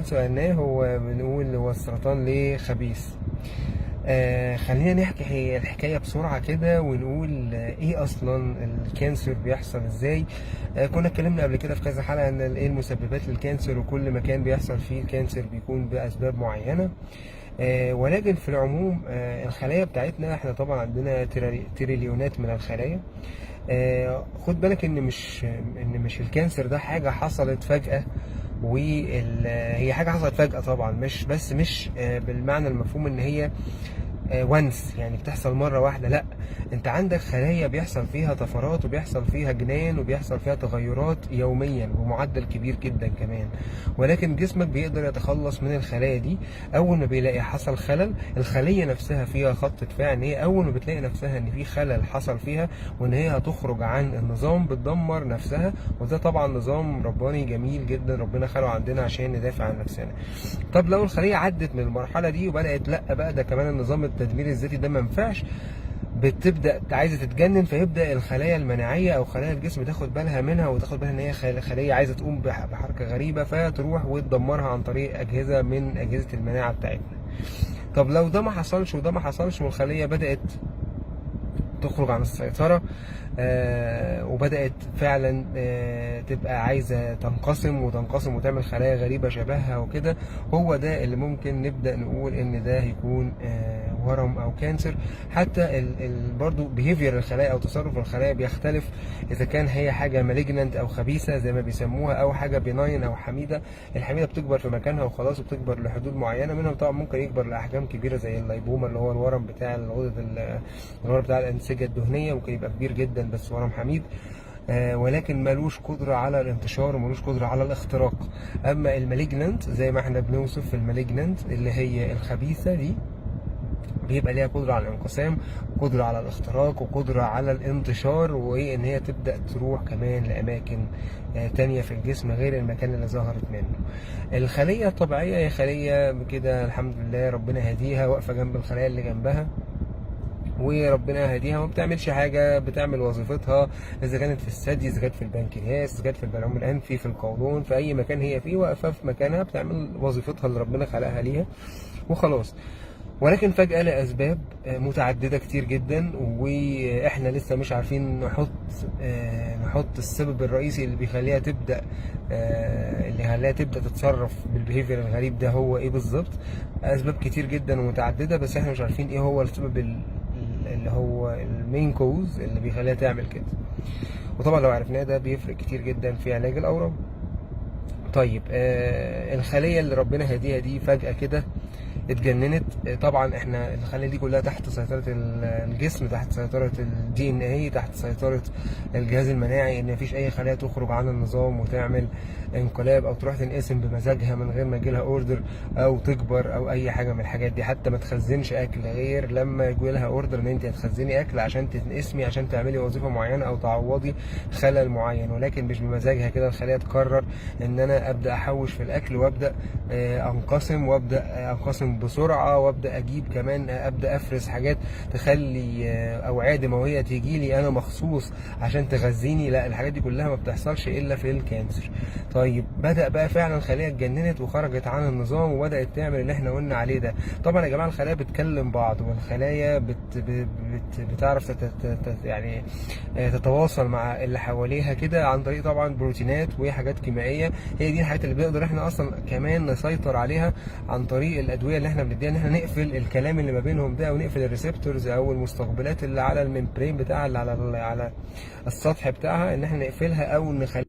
سؤالناه هو بنقول هو السرطان ليه خبيث؟ خلينا نحكي هي الحكاية بسرعة كده ونقول ايه اصلا الكانسر بيحصل ازاي. كنا اتكلمنا قبل كده في كذا حلقة ان ايه المسببات للكانسر، وكل مكان بيحصل فيه الكانسر بيكون بأسباب معينة. ولكن في العموم الخلايا بتاعتنا احنا طبعا عندنا تريليونات من الخلايا. خد بالك ان مش الكانسر ده حاجة حصلت فجأة، وهي حاجة حصلت فجأة طبعا، مش بالمعنى المفهوم ان هي وانس يعني بتحصل مرة واحدة، لا. انت عندك خلايا بيحصل فيها طفرات وبيحصل فيها جنان وبيحصل فيها تغيرات يوميا بمعدل كبير جدا كمان، ولكن جسمك بيقدر يتخلص من الخلايا دي. اول ما بيلاقي حصل خلل، الخلية نفسها فيها خط دفاع ان هي اول ما بتلاقي نفسها ان في خلل حصل فيها وان هي هتخرج عن النظام بتدمر نفسها. وده طبعا نظام رباني جميل جدا ربنا خلقه عندنا عشان ندافع عن نفسنا. طب لو الخلية عدت من المرحلة دي وبدأت لا بقى ده كمان النظام التدمير الذاتي ده ما ينفعش، بتبدأ عايزة تتجنن، فيبدأ الخلايا المناعية أو خلايا الجسم تاخد بالها منها وتاخد بالها إن هي خلية عايزة تقوم بحركة غريبة، فتروح وتدمرها عن طريق أجهزة من أجهزة المناعة بتاعتنا. طب لو ده ما حصلش وده ما حصلش والخلية بدأت تخرج عن السيطرة، وبدأت فعلا تبقى عايزة تنقسم وتنقسم وتعمل خلايا غريبة شبهها وكده، هو ده اللي ممكن نبدأ نقول ان ده هيكون ورم او كانسر. حتى برضو بيهيفير الخلايا او تصرف الخلايا بيختلف، اذا كان هي حاجة مالجننت او خبيثة زي ما بيسموها او حاجة بيناين او حميدة. الحميدة بتكبر في مكانها وخلاص وبتكبر لحدود معينة، منهم طبعا ممكن يكبر لأحجام كبيرة زي اللايبوما اللي هو الورم بتاع الورم بتاع الأنسجة الدهنية، ممكن يبقى كبير جدا بس ورم حميد. ولكن ملوش قدرة على الانتشار وملوش قدرة على الاختراق. أما المالجننت زي ما احنا بنوصف في المالجننت اللي هي الخبيثة دي، بيبقى ليها قدرة على الانقسام وقدرة على الاختراق وقدرة على الانتشار، وإن هي تبدأ تروح كمان لأماكن تانية في الجسم غير المكان اللي ظهرت منه. الخلية الطبيعية هي خلية كده الحمد لله ربنا هديها واقفة جنب الخلايا اللي جنبها، وربنا يهديها وما بتعملش حاجه، بتعمل وظيفتها. اذا كانت في الثدي، اذا كانت في البنكرياس، اذا كانت في البلعوم الانفي، في القولون، في اي مكان هي فيه واقفه في مكانها بتعمل وظيفتها اللي ربنا خلقها ليها وخلاص. ولكن فجأة لأسباب متعددة كتير جدا، وإحنا لسه مش عارفين نحط السبب الرئيسي اللي بيخليها تبدأ تتصرف بالبيهيفير الغريب ده هو إيه بالظبط. أسباب كتير جدا ومتعددة، بس إحنا مش عارفين إيه هو السبب اللي هو المين كوز اللي بيخليها تعمل كده. وطبعا لو عرفناه ده بيفرق كتير جدا في علاج الأورام. طيب الخلية اللي ربنا هديها دي فجأة كده اتجننت. طبعا احنا الخلايا دي كلها تحت سيطرة الجسم، تحت سيطرة الدي ان اي، تحت سيطرة الجهاز المناعي، ان مفيش اي خلايا تخرج عن النظام وتعمل انقلاب او تروح تنقسم بمزاجها من غير ما يجيلها اوردر او تكبر او اي حاجة من الحاجات دي. حتى ما تخزنش اكل غير لما يجيلها اوردر ان انت هتخزني اكل عشان تنقسمي عشان تعملي وظيفة معينة او تعوضي خلل معين، ولكن مش بمزاجها كده الخلية تقرر ان انا ابدا احوش في الاكل وابدا انقسم وابدا انقسم بسرعه وابدا اجيب كمان ابدا افرز حاجات تخلي اوعيه دمويه تيجي لي انا مخصوص عشان تغذيني. لا، الحاجات دي كلها ما بتحصلش الا في الكانسر. طيب بدا بقى فعلا الخليه اتجننت وخرجت عن النظام وبدات تعمل اللي احنا قلنا عليه ده. طبعا يا جماعه الخلايا بتكلم بعض، والخلايا بتعرف يعني تتواصل مع اللي حواليها كده عن طريق طبعا بروتينات وحاجات كيميائيه. هي دي الحاجات اللي بنقدر احنا اصلا كمان نسيطر عليها عن طريق الادويه اللي احنا بنديها، ان احنا نقفل الكلام اللي ما بينهم ده ونقفل الريسبتورز او المستقبلات اللي على الممبرين بتاعها اللي على السطح بتاعها، ان احنا نقفلها او نخليها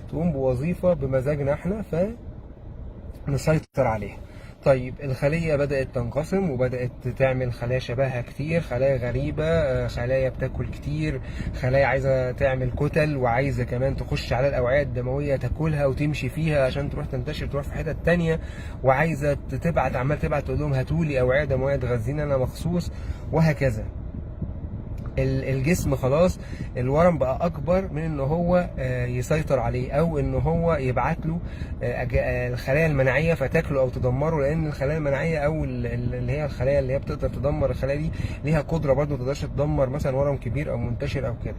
تقوم بوظيفه بمزاجنا احنا فنسيطر عليها. طيب الخلية بدأت تنقسم وبدأت تعمل خلايا شبهها كتير، خلايا غريبة، خلايا بتاكل كتير، خلايا عايزة تعمل كتل وعايزة كمان تخش على الأوعية الدموية تاكلها وتمشي فيها عشان تروح تنتشر تروح في حتت تانية، وعايزة عمال تبعت تقول لهم هاتولي أوعية دموية تغذيني أنا مخصوص، وهكذا. الجسم خلاص الورم بقى اكبر من ان هو يسيطر عليه، او ان هو يبعت له الخلايا المناعيه فتاكله او تدمره، لان الخلايا المناعيه او اللي هي الخلايا اللي هي بتقدر تدمر الخلايا دي ليها قدره برضه ما تقدرش تدمر مثلا ورم كبير او منتشر او كده.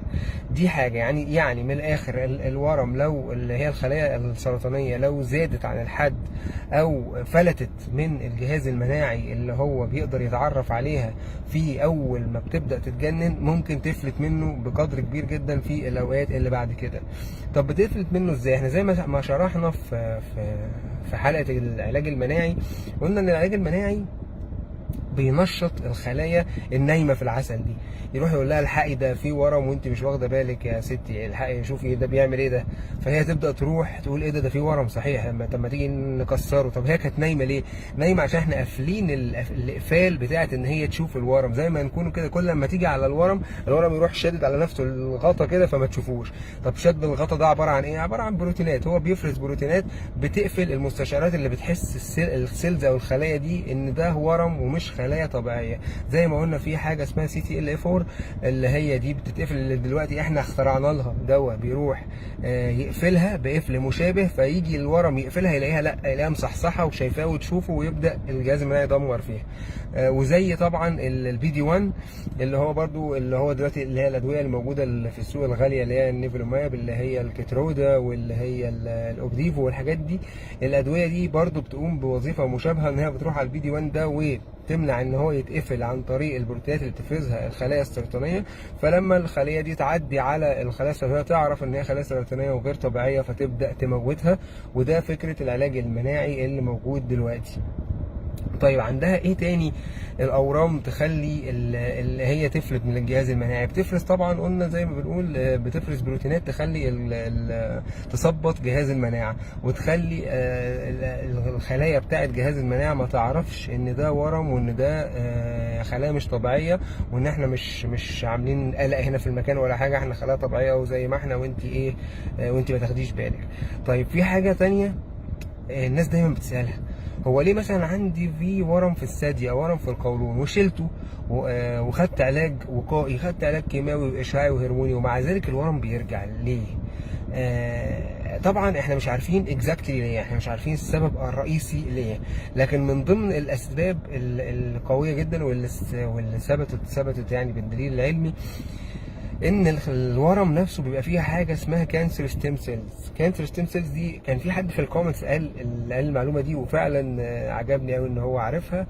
دي حاجه يعني من الاخر الورم لو اللي هي الخلايا السرطانيه لو زادت عن الحد او فلتت من الجهاز المناعي اللي هو بيقدر يتعرف عليها في اول ما بتبدا تتجنن، ممكن تفلت منه بقدر كبير جدا في الاوقات اللي بعد كده. طب بتفلت منه ازاي؟ احنا زي ما شرحنا في حلقه العلاج المناعي، قلنا ان العلاج المناعي بينشط الخلايا النايمه في العسل دي، يروح يقول لها الحقي ده في ورم وانت مش واخده بالك يا ستي، الحقي شوفي ده بيعمل ايه ده. فهي تبدا تروح تقول ايه ده في ورم صحيح، طب ما تيجي نكسره. طب هي كانت نايمه ليه؟ نايمه عشان احنا قافلين الاقفال بتاعه ان هي تشوف الورم، زي ما نكون كده كل لما تيجي على الورم يروح شادد على نفسه الغطا كده فما تشوفوش. طب شد الغطا ده عباره عن ايه؟ عباره عن بروتينات، هو بيفرز بروتينات بتقفل المستشعرات اللي بتحس السيلز او الخلايا دي ان ده ورم ومش خلايا طبيعيه. زي ما قلنا في حاجه اسمها CTLA4 اللي هي دي بتتقفل، اللي دلوقتي احنا اخترعنا لها دواء بيروح يقفلها بقفل مشابه، فيجي الورم يقفلها يلاقيها مصحصحه وشايفاه وتشوفه ويبدا الجهاز المناعي يدمر فيها. وزي طبعا الPD-1 اللي هو برضو اللي هو دلوقتي اللي هي الادويه الموجوده اللي في السوق الغاليه اللي هي النيفلوماب اللي هي الكيترودا واللي هي الاوبديفو والحاجات دي. الادويه دي برضو بتقوم بوظيفه مشابهه ان هي بتروح على الPD-1 ده وتمنع ان هو يتقفل عن طريق البروتينات اللي بتفرزها الخلايا السرطانيه، فلما الخليه دي تعدي على الخلايا السرطانيه تعرف ان هي خلايا سرطانيه وغير طبيعيه فتبدا تموتها. وده فكره العلاج المناعي اللي موجود دلوقتي. طيب عندها ايه تاني الاورام تخلي اللي هي تفلت من الجهاز المناعي؟ بتفرز طبعا قلنا زي ما بنقول بتفرز بروتينات تخلي تثبط جهاز المناعه وتخلي الخلايا بتاعه جهاز المناعه ما تعرفش ان ده ورم وان ده خلايا مش طبيعيه، وان احنا مش عاملين قلق هنا في المكان ولا حاجه، احنا خلايا طبيعيه وزي ما احنا وانت ايه وانت ما تاخديش بالك. طيب في حاجه تانيه الناس دايما بتسالها، هو ليه مثلا عندي في ورم في الثدي او ورم في القولون وشلته وخدت علاج وقائي، خدت علاج كيماوي واشعاعي وهرموني ومع ذلك الورم بيرجع ليه؟ طبعا احنا مش عارفين اكزاكتلي ليه، احنا مش عارفين السبب الرئيسي ليه، لكن من ضمن الاسباب القويه جدا واللي ثبتت يعني بالدليل العلمي ان الورم نفسه بيبقى فيها حاجه اسمها كانسر ستيم سيلز. كانسر ستيم سيلز دي كان في حد في الكومنتس قال المعلومه دي وفعلا عجبني قوي ان هو عارفها،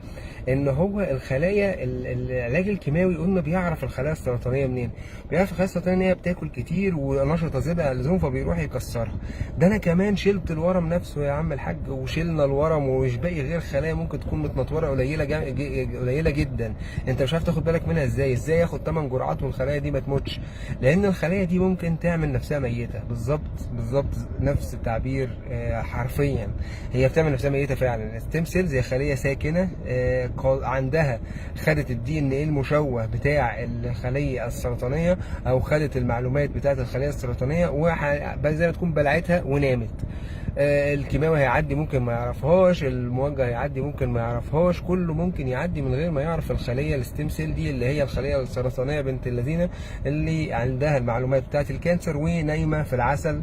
ان هو الخلايا العلاج الكيماوي قلنا بيعرف الخلايا السرطانيه منين؟ بيعرف الخلايا السرطانيه ان هي بتاكل كتير ونشطه زياده عن اللزوم فبيروح يكسرها. ده انا كمان شلت الورم نفسه يا عم الحاج، وشلنا الورم ومش باقي غير خلايا ممكن تكون متنطوره قليله جدا، انت مش عارف تاخد بالك منها ازاي ياخد 8 جرعات والخلايا دي ما تموتش، لان الخلايا دي ممكن تعمل نفسها ميته. بالظبط نفس التعبير حرفيا، هي بتعمل نفسها ميته فعلا. الستيم سيلز هي خليه ساكنه عندها خدت الDNA المشوه بتاع الخليه السرطانيه او خدت المعلومات بتاعه الخليه السرطانيه وزي ما تكون بلعتها ونامت. الكيماوي هيعدي ممكن ما يعرفهاش، الموجه هيعدي ممكن ما يعرفهاش، كله ممكن يعدي من غير ما يعرف الخليه الستيم سيل دي اللي هي الخليه السرطانيه بنت اللذينه اللي عندها المعلومات بتاعت الكانسر ونايمه في العسل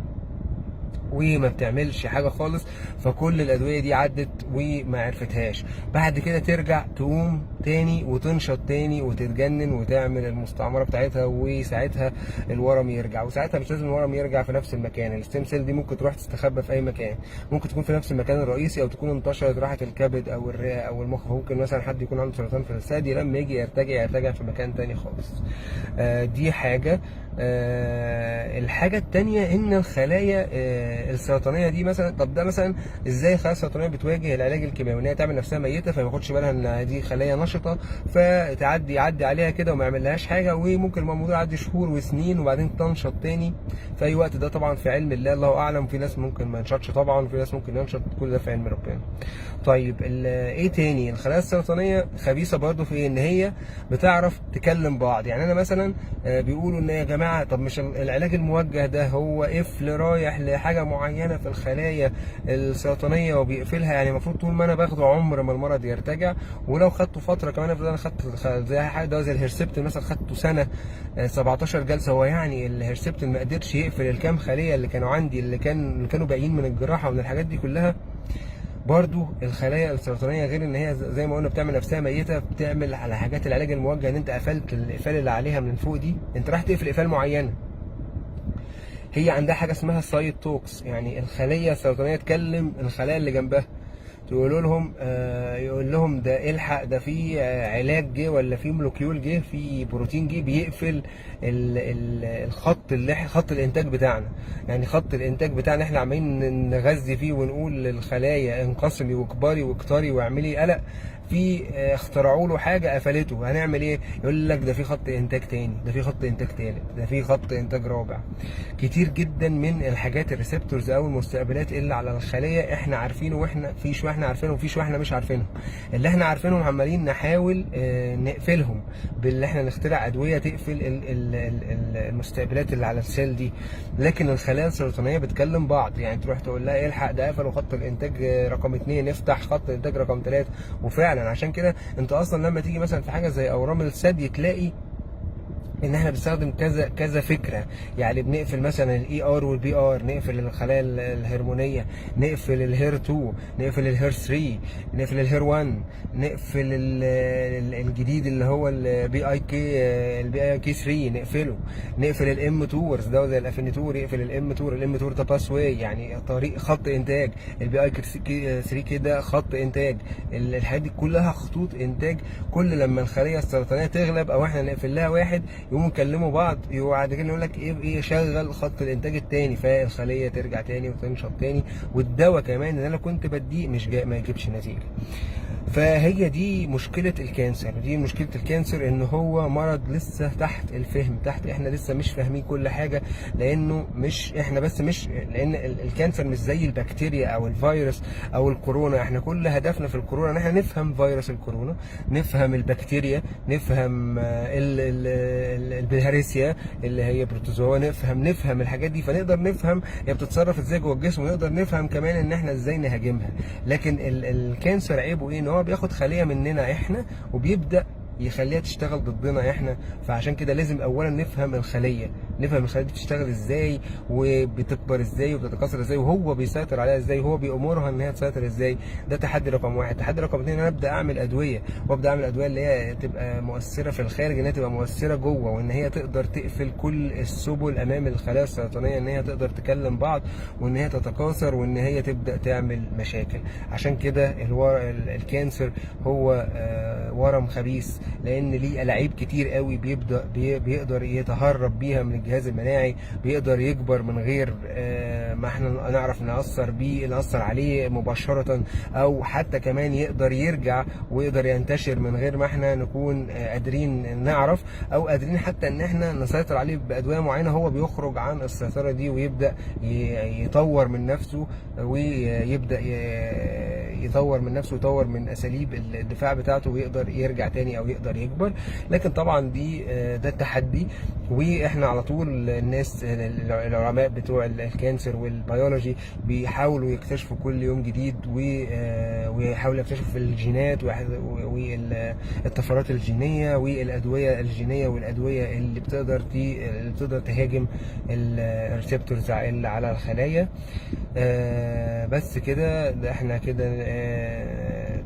وما بتعملش حاجه خالص. فكل الادويه دي عدت وما عرفتهاش، بعد كده ترجع تقوم تاني وتنشط تاني وتتجنن وتعمل المستعمره بتاعتها، وساعتها الورم يرجع. وساعتها مش لازم الورم يرجع في نفس المكان، الستيم سيل دي ممكن تروح تستخبى في اي مكان، ممكن تكون في نفس المكان الرئيسي او تكون انتشرت راحت الكبد او الرئه او المخ. ممكن مثلا حد يكون عنده سرطان في الثدي لما يجي يرتجع في مكان تاني خالص. دي حاجه. الحاجه الثانيه ان الخلايا السرطانيه دي مثلا، طب ده مثلا ازاي الخلايا السرطانيه بتواجه العلاج الكيماوي؟ ان هي تعمل نفسها ميته فما ياخدش بالها ان دي خلايا نشطه يعدي عليها كده وما يعملهاش حاجه، وممكن الموضوع يعدي شهور وسنين وبعدين تنشط تاني في اي وقت. ده طبعا في علم الله اعلم، في ناس ممكن ما ينشطش طبعا وفي ناس ممكن ينشط، كل ده في علم ربنا. طيب ايه تاني؟ الخلايا السرطانيه خبيثه برضو في ان هي بتعرف تكلم بعض. يعني انا مثلا بيقولوا ان يا جماعه طب مش العلاج الموجه ده هو قفل رايح لحاجه معينه في الخلايا السرطانيه وبيقفلها. يعني المفروض طول ما انا باخده عمر ما المرض يرتجع، ولو خدته فتره كمان، افرض انا خدت زي حاجه زي الهيرسبتين مثلا خدته سنه 17 جلسه، هو يعني الهيرسبتين ما قدرش يقفل الكام خليه اللي كانوا عندي، اللي كانوا باقيين من الجراحه ومن الحاجات دي كلها. برضو الخلايا السرطانيه غير ان هي زي ما قلنا بتعمل نفسها ميته، بتعمل على حاجات العلاج الموجه ان انت قفلت القفال اللي عليها من فوق دي، انت راح تقفل قفال معينه. هي عندها حاجه اسمها سايد توكس، يعني الخليه السرطانيه تكلم الخلايا اللي جنبها، تقول لهم يقول لهم ده الحق، ده في علاج جه، ولا في مولكيول جه، في بروتين جه بيقفل خط الانتاج بتاعنا. يعني خط الانتاج بتاعنا احنا عمالين نغذي فيه ونقول للخلايا انقسمي واكبري واكتري واعملي قلق، في اخترعوا له حاجه قفلته، هنعمل ايه؟ يقول لك ده في خط انتاج تاني، ده في خط انتاج تالت، ده في خط انتاج رابع. كتير جدا من الحاجات الريسبتورز او المستقبلات اللي على الخليه احنا عارفينه، واحنا في شويه احنا عارفينهم وفي شويه احنا مش عارفينهم. اللي احنا عارفينهم عمالين نحاول نقفلهم باللي احنا نخترع ادويه تقفل المستقبلات اللي على السيل دي. لكن الخلايا السرطانيه بتكلم بعض، يعني تروح تقول لها الحق ده قفلوا خط الانتاج رقم 2، نفتح خط الانتاج رقم 3. وفعلا عشان كده انت اصلا لما تيجي مثلا في حاجه زي اورام الثدي تلاقي ان احنا بنستخدم كذا فكره. يعني بنقفل مثلا الاي ار والبي ار، نقفل الخلايا الهرمونيه، نقفل الهير 2، نقفل الهير 3، نقفل الهير 1، نقفل الجديد اللي هو البي اي كي 3 نقفله، نقفل الام تورز ده زي الافينيتور، يقفل الام تور. الام تور ده باس واي، يعني طريق خط انتاج. البي اي كي 3 كده خط انتاج. الحاجات دي كلها خطوط انتاج. كل لما الخليه السرطانيه تغلب او احنا نقفل لها واحد، يقوموا يكلموا بعض، وبعد كده يقول لك ايه شغل خط الانتاج الثاني، فالخليه ترجع تاني وتنشط تاني. والدواء كمان اللي انا كنت بديه مش ما يجيبش نتيجه. فهي دي مشكله الكانسر، دي مشكله الكانسر، ان هو مرض لسه تحت الفهم، تحت احنا لسه مش فاهمين كل حاجه. لانه مش احنا بس، مش لان الكانسر مش زي البكتيريا او الفيروس او الكورونا. احنا كل هدفنا في الكورونا ان احنا نفهم فيروس الكورونا، نفهم البكتيريا، نفهم البلهارسيا اللي هي بروتوزوا، نفهم الحاجات دي، فنقدر نفهم هي بتتصرف ازاي جوه الجسم، ونقدر نفهم كمان ان احنا ازاي نهاجمها. لكن الكانسر عيبه ايه؟ ان هو بياخد خليه مننا احنا وبيبدا يخليها تشتغل ضدنا احنا. فعشان كده لازم اولا نفهم الخليه دي بتشتغل ازاي، وبتكبر ازاي، وبتتكاثر ازاي، وهو بيسيطر عليها ازاي، وهو بيامرها ان هي تسيطر ازاي. ده تحدي رقم واحد. تحدي رقم اتنين، انا ابدا اعمل ادويه، وابدا اعمل ادويه اللي هي تبقى مؤثره في الخارج، ان هي تبقى مؤثره جوه، وان هي تقدر تقفل كل السبل امام الخلايا السرطانيه، ان هي تقدر تكلم بعض، وان هي تتكاثر، وان هي تبدا تعمل مشاكل. عشان كده الكانسر هو ورم خبيث، لان ليه الاعيب كتير قوي بيقدر يتهرب بيها من الجهاز المناعي، بيقدر يكبر من غير ما احنا نعرف نأثر عليه مباشرة، او حتى كمان يقدر يرجع ويقدر ينتشر من غير ما احنا نكون قادرين نعرف، او قادرين حتى ان احنا نسيطر عليه بأدوية معينة. هو بيخرج عن السيطرة دي ويبدأ يطور من نفسه، ويبدأ يطور من نفسه ويطور من اساليب الدفاع بتاعته، ويقدر يرجع تاني او يقدر يكبر. لكن طبعا ده التحدي. واحنا على طول الناس العلماء بتوع الكانسر والبيولوجي بيحاولوا يكتشفوا كل يوم جديد، ويحاولوا يكتشفوا في الجينات والطفرات الجينيه والادويه الجينيه والادويه اللي بتقدر تهاجم الريسبتورز اللي على الخلايا. بس كده، احنا كده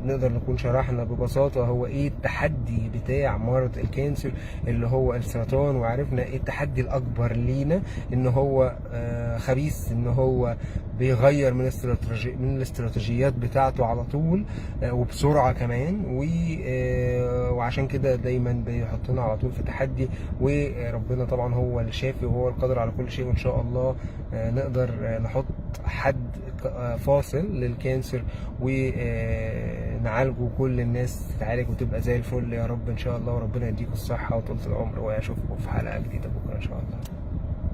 نقدر نكون شرحنا ببساطة هو ايه التحدي بتاع مرض الكانسر اللي هو السرطان، وعرفنا ايه التحدي الاكبر لينا، ان هو خبيث، ان هو بيغير من الاستراتيجيات بتاعته على طول وبسرعة كمان، وعشان كده دايما بيحطنا على طول في تحدي. وربنا طبعا هو الشافي وهو القادر على كل شيء، وان شاء الله نقدر نحط حد فاصل للكانسر ونعالجه، كل الناس تتعالج وتبقى زي الفل يا رب ان شاء الله. وربنا يديكم الصحة وطولة العمر، واشوفكم في حلقة جديدة بكرة ان شاء الله.